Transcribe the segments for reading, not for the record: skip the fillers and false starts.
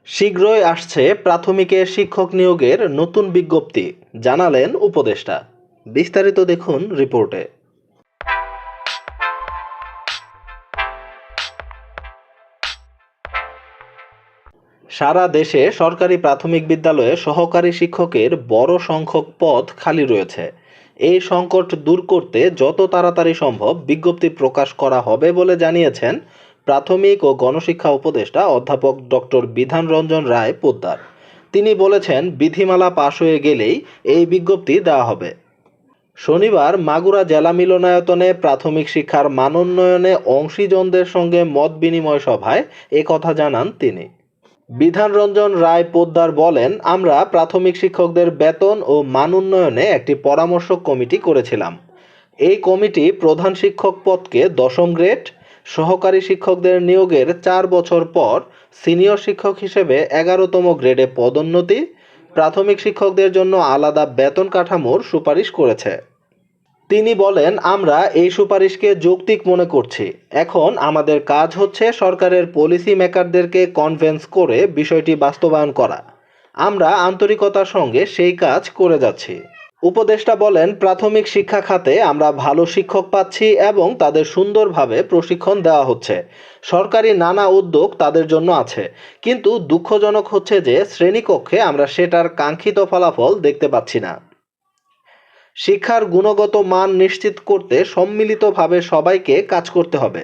শীঘ্রই আসছে প্রাথমিকে শিক্ষক নিয়োগের নতুন বিজ্ঞপ্তি, জানালেন উপদেষ্টা। বিস্তারিত দেখুন রিপোর্টে। সারা দেশে সরকারি প্রাথমিক বিদ্যালয়ে সহকারী শিক্ষকের বড় সংখ্যক পদ খালি রয়েছে। এই সংকট দূর করতে যত তাড়াতাড়ি সম্ভব বিজ্ঞপ্তি প্রকাশ করা হবে বলে জানিয়েছেন প্রাথমিক ও গণশিক্ষা উপদেষ্টা অধ্যাপক ডক্টর বিধান রঞ্জন রায় পোদ্দার। তিনি বলেছেন, বিধিমালা পাশ হয়ে গেলেই এই বিজ্ঞপ্তি দেওয়া হবে। শনিবার মাগুরা জেলা মিলনায়তনে প্রাথমিক শিক্ষার মানোন্নয়নে অংশীজনদের সঙ্গে মত বিনিময় সভায় একথা জানান তিনি। বিধান রঞ্জন রায় পোদ্দার বলেন, আমরা প্রাথমিক শিক্ষকদের বেতন ও মান উন্নয়নে একটি পরামর্শক কমিটি করেছিলাম। এই কমিটি প্রধান শিক্ষক পদকে 10ম গ্রেড, সহকারী শিক্ষকদের নিয়োগের 4 বছর পর সিনিয়র শিক্ষক হিসেবে 11তম গ্রেডে পদোন্নতি, প্রাথমিক শিক্ষকদের জন্য আলাদা বেতন কাঠামোর সুপারিশ করেছে। তিনি বলেন, আমরা এই সুপারিশকে যৌক্তিক মনে করছি। এখন আমাদের কাজ হচ্ছে সরকারের পলিসি মেকারদেরকে কনভিন্স করে বিষয়টি বাস্তবায়ন করা। আমরা আন্তরিকতার সঙ্গে সেই কাজ করে যাচ্ছি। উপদেষ্টা বলেন, প্রাথমিক শিক্ষা খাতে আমরা ভালো শিক্ষক পাচ্ছি এবং তাদের সুন্দরভাবে প্রশিক্ষণ দেওয়া হচ্ছে। সরকারি নানা উদ্যোগ তাদের জন্য আছে, কিন্তু দুঃখজনক হচ্ছে যে শ্রেণীকক্ষে আমরা সেটার কাঙ্ক্ষিত ফলাফল দেখতে পাচ্ছি না। শিক্ষার গুণগত মান নিশ্চিত করতে সম্মিলিতভাবে সবাইকে কাজ করতে হবে।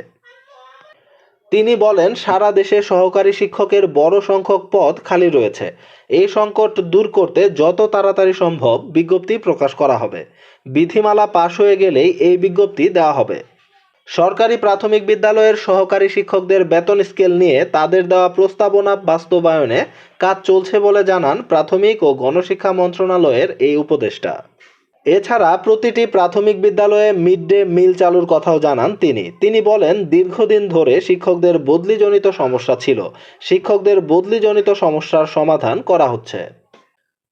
তিনি বলেন, সারা দেশে সহকারী শিক্ষকের বড় সংখ্যক পদ খালি রয়েছে। এই সংকট দূর করতে যত তাড়াতাড়ি সম্ভব বিজ্ঞপ্তি প্রকাশ করা হবে। বিধিমালা পাশ হয়ে গেলেই এই বিজ্ঞপ্তি দেওয়া হবে। সরকারি প্রাথমিক বিদ্যালয়ের সহকারী শিক্ষকদের বেতন স্কেল নিয়ে তাদের দেওয়া প্রস্তাবনা বাস্তবায়নে কাজ চলছে বলে জানান প্রাথমিক ও গণশিক্ষা মন্ত্রণালয়ের এই উপদেষ্টা। এছাড়া প্রতিটি প্রাথমিক বিদ্যালয়ে মিড ডে মিল চালুর কথাও জানান তিনি বলেন, দীর্ঘদিন ধরে শিক্ষকদের বদলিজনিত সমস্যা ছিল। শিক্ষকদের বদলিজনিত সমস্যার সমাধান করা হচ্ছে।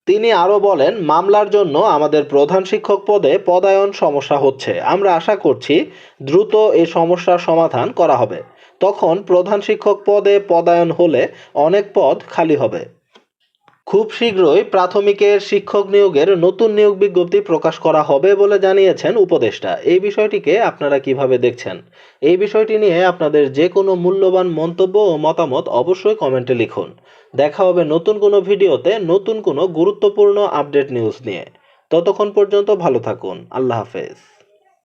তিনি আরও বলেন, মামলার জন্য আমাদের প্রধান শিক্ষক পদে পদায়ন সমস্যা হচ্ছে। আমরা আশা করছি দ্রুত এই সমস্যার সমাধান করা হবে। তখন প্রধান শিক্ষক পদে পদায়ন হলে অনেক পদ খালি হবে। খুব শীঘ্রই প্রাথমিকের শিক্ষক নিয়োগের নতুন নিয়োগ বিজ্ঞপ্তি প্রকাশ করা হবে বলে জানিয়েছেন উপদেষ্টা। এই বিষয়টিকে আপনারা কিভাবে দেখছেন? এই বিষয়টি নিয়ে আপনাদের যে কোনো মূল্যবান মন্তব্য ও মতামত অবশ্যই কমেন্টে লিখুন। দেখা হবে নতুন কোনো ভিডিওতে নতুন কোনো গুরুত্বপূর্ণ আপডেট নিউজ নিয়ে। ততক্ষণ পর্যন্ত ভালো থাকুন। আল্লাহ হাফেজ।